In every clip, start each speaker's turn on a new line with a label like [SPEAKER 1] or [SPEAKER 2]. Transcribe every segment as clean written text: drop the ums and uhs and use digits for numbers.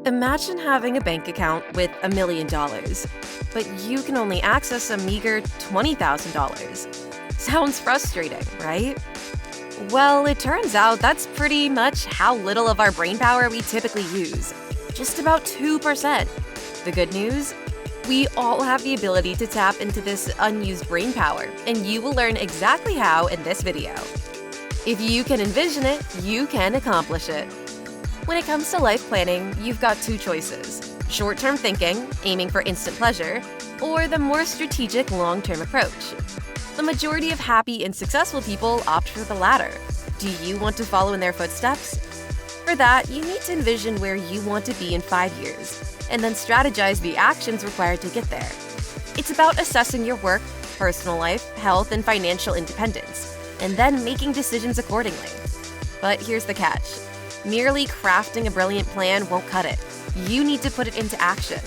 [SPEAKER 1] Imagine having a bank account with $1 million, but you can only access a meager $20,000. Sounds frustrating, right? Well, it turns out that's pretty much how little of our brain power we typically use. Just about 2%. The good news? We all have the ability to tap into this unused brain power, and you will learn exactly how in this video. If you can envision it, you can accomplish it. When it comes to life planning, you've got two choices: short-term thinking, aiming for instant pleasure, or the more strategic long-term approach. The majority of happy and successful people opt for the latter. Do you want to follow in their footsteps? For that, you need to envision where you want to be in 5 years, and then strategize the actions required to get there. It's about assessing your work, personal life, health, and financial independence, and then making decisions accordingly. But here's the catch. Merely crafting a brilliant plan won't cut it. You need to put it into action.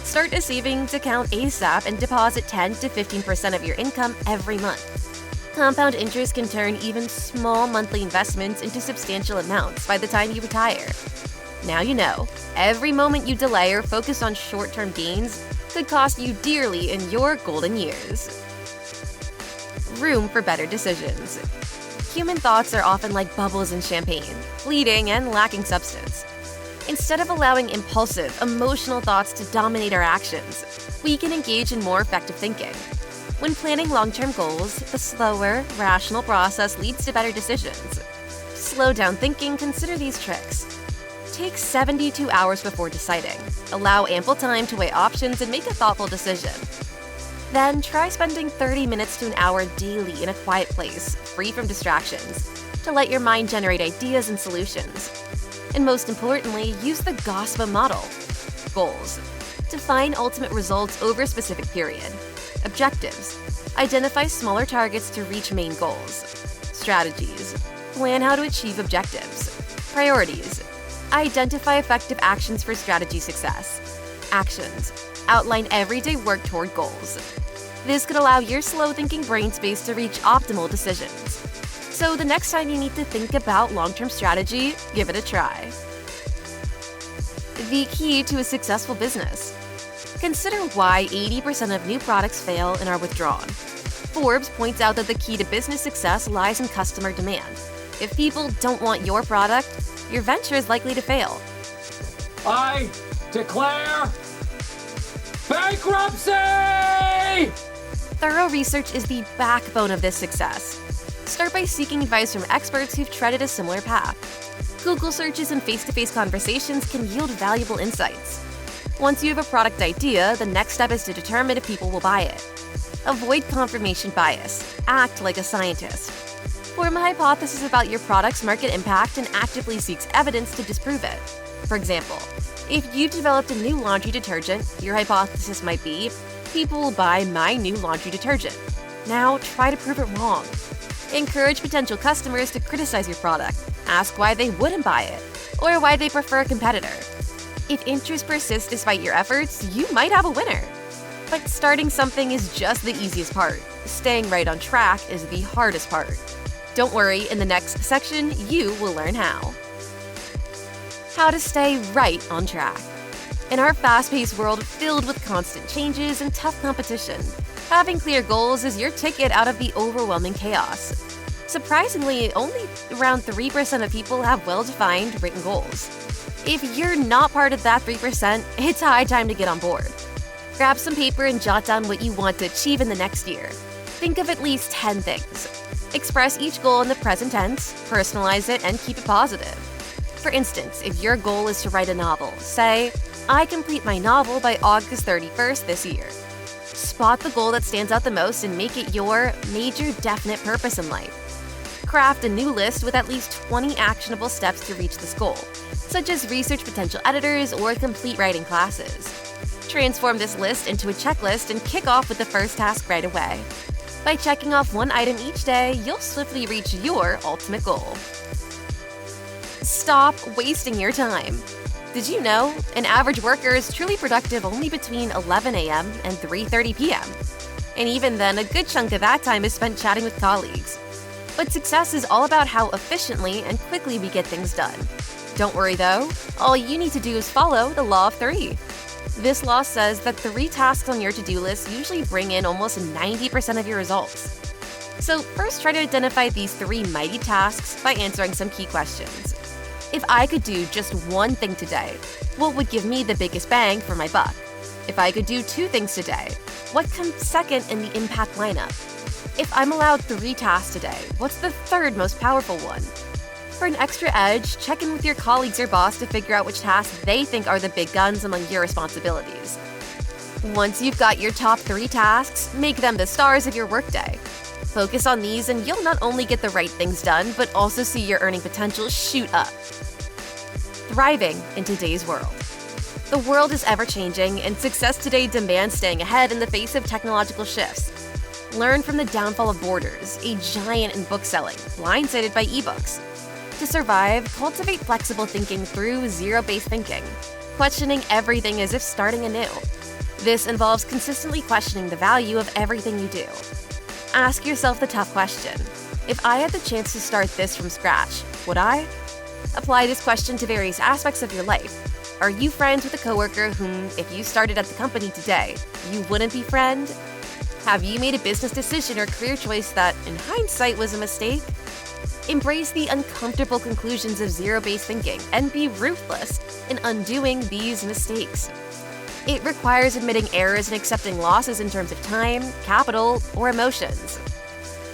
[SPEAKER 1] Start a savings account ASAP and deposit 10 to 15% of your income every month. Compound interest can turn even small monthly investments into substantial amounts by the time you retire. Now you know, every moment you delay or focus on short-term gains could cost you dearly in your golden years. Room for better decisions. Human thoughts are often like bubbles in champagne, fleeting and lacking substance. Instead of allowing impulsive, emotional thoughts to dominate our actions, we can engage in more effective thinking. When planning long-term goals, the slower, rational process leads to better decisions. To slow down thinking, consider these tricks. Take 72 hours before deciding. Allow ample time to weigh options and make a thoughtful decision. Then try spending 30 minutes to an hour daily in a quiet place, free from distractions, to let your mind generate ideas and solutions. And most importantly, use the GOSPA model. Goals. Define ultimate results over a specific period. Objectives. Identify smaller targets to reach main goals. Strategies. Plan how to achieve objectives. Priorities. Identify effective actions for strategy success. Actions. Outline everyday work toward goals. This could allow your slow-thinking brain space to reach optimal decisions. So the next time you need to think about long-term strategy, give it a try. The key to a successful business. Consider why 80% of new products fail and are withdrawn. Forbes points out that the key to business success lies in customer demand. If people don't want your product, your venture is likely to fail.
[SPEAKER 2] I declare bankruptcy!
[SPEAKER 1] Thorough research is the backbone of this success. Start by seeking advice from experts who've treaded a similar path. Google searches and face-to-face conversations can yield valuable insights. Once you have a product idea, the next step is to determine if people will buy it. Avoid confirmation bias. Act like a scientist. Form a hypothesis about your product's market impact and actively seeks evidence to disprove it. For example, if you've developed a new laundry detergent, your hypothesis might be, people will buy my new laundry detergent. Now try to prove it wrong. Encourage potential customers to criticize your product. Ask why they wouldn't buy it, or why they prefer a competitor. If interest persists despite your efforts, you might have a winner. But starting something is just the easiest part. Staying right on track is the hardest part. Don't worry, in the next section, you will learn how. How to stay right on track. In our fast-paced world filled with constant changes and tough competition, having clear goals is your ticket out of the overwhelming chaos. Surprisingly, only around 3% of people have well-defined written goals. If you're not part of that 3%, it's high time to get on board. Grab some paper and jot down what you want to achieve in the next year. Think of at least 10 things. Express each goal in the present tense, personalize it, and keep it positive. For instance, if your goal is to write a novel, say, I complete my novel by August 31st this year. Spot the goal that stands out the most and make it your major definite purpose in life. Craft a new list with at least 20 actionable steps to reach this goal, such as research potential editors or complete writing classes. Transform this list into a checklist and kick off with the first task right away. By checking off one item each day, you'll swiftly reach your ultimate goal. Stop wasting your time. Did you know an average worker is truly productive only between 11 a.m. and 3:30 p.m.? And even then, a good chunk of that time is spent chatting with colleagues. But success is all about how efficiently and quickly we get things done. Don't worry though, all you need to do is follow the law of 3. This law says that 3 tasks on your to-do list usually bring in almost 90% of your results. So first try to identify these 3 mighty tasks by answering some key questions. If I could do just one thing today, what would give me the biggest bang for my buck? If I could do 2 things today, what comes second in the impact lineup? If I'm allowed 3 tasks today, what's the third most powerful one? For an extra edge, check in with your colleagues or boss to figure out which tasks they think are the big guns among your responsibilities. Once you've got your top 3 tasks, make them the stars of your workday. Focus on these and you'll not only get the right things done, but also see your earning potential shoot up. Thriving in today's world. The world is ever-changing, and success today demands staying ahead in the face of technological shifts. Learn from the downfall of Borders, a giant in book selling, blindsided by ebooks. To survive, cultivate flexible thinking through zero-based thinking, questioning everything as if starting anew. This involves consistently questioning the value of everything you do. Ask yourself the tough question: if I had the chance to start this from scratch, would I? Apply this question to various aspects of your life. Are you friends with a coworker whom, if you started at the company today, you wouldn't be friend? Have you made a business decision or career choice that, in hindsight, was a mistake? Embrace the uncomfortable conclusions of zero-based thinking and be ruthless in undoing these mistakes. It requires admitting errors and accepting losses in terms of time, capital, or emotions.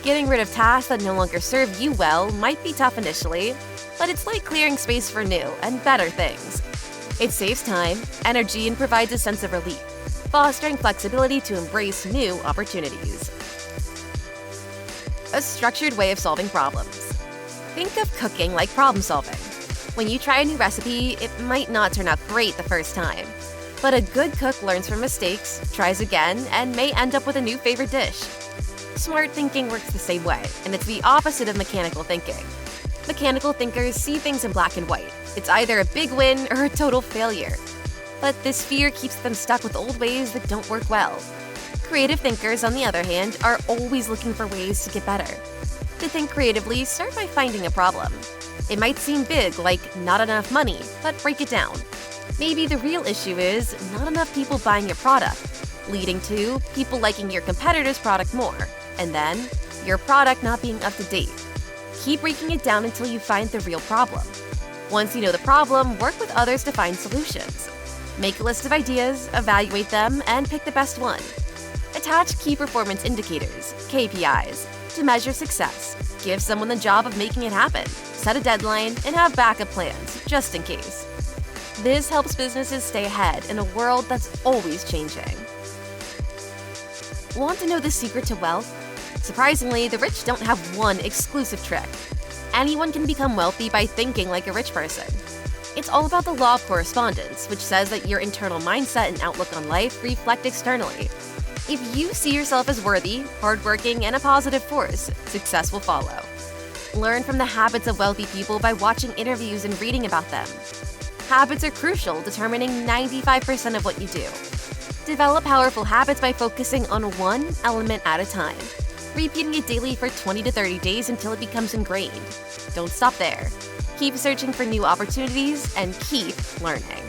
[SPEAKER 1] Getting rid of tasks that no longer serve you well might be tough initially, but it's like clearing space for new and better things. It saves time, energy, and provides a sense of relief, fostering flexibility to embrace new opportunities. A structured way of solving problems. Think of cooking like problem solving. When you try a new recipe, it might not turn out great the first time. But a good cook learns from mistakes, tries again, and may end up with a new favorite dish. Smart thinking works the same way, and it's the opposite of mechanical thinking. Mechanical thinkers see things in black and white. It's either a big win or a total failure. But this fear keeps them stuck with old ways that don't work well. Creative thinkers, on the other hand, are always looking for ways to get better. To think creatively, start by finding a problem. It might seem big, like not enough money, but break it down. Maybe the real issue is not enough people buying your product, leading to people liking your competitor's product more, and then your product not being up to date. Keep breaking it down until you find the real problem. Once you know the problem, work with others to find solutions. Make a list of ideas, evaluate them, and pick the best one. Attach key performance indicators, KPIs, to measure success. Give someone the job of making it happen. Set a deadline and have backup plans, just in case. This helps businesses stay ahead in a world that's always changing. Want to know the secret to wealth? Surprisingly, the rich don't have one exclusive trick. Anyone can become wealthy by thinking like a rich person. It's all about the law of correspondence, which says that your internal mindset and outlook on life reflect externally. If you see yourself as worthy, hardworking, and a positive force, success will follow. Learn from the habits of wealthy people by watching interviews and reading about them. Habits are crucial, determining 95% of what you do. Develop powerful habits by focusing on one element at a time, repeating it daily for 20 to 30 days until it becomes ingrained. Don't stop there. Keep searching for new opportunities and keep learning.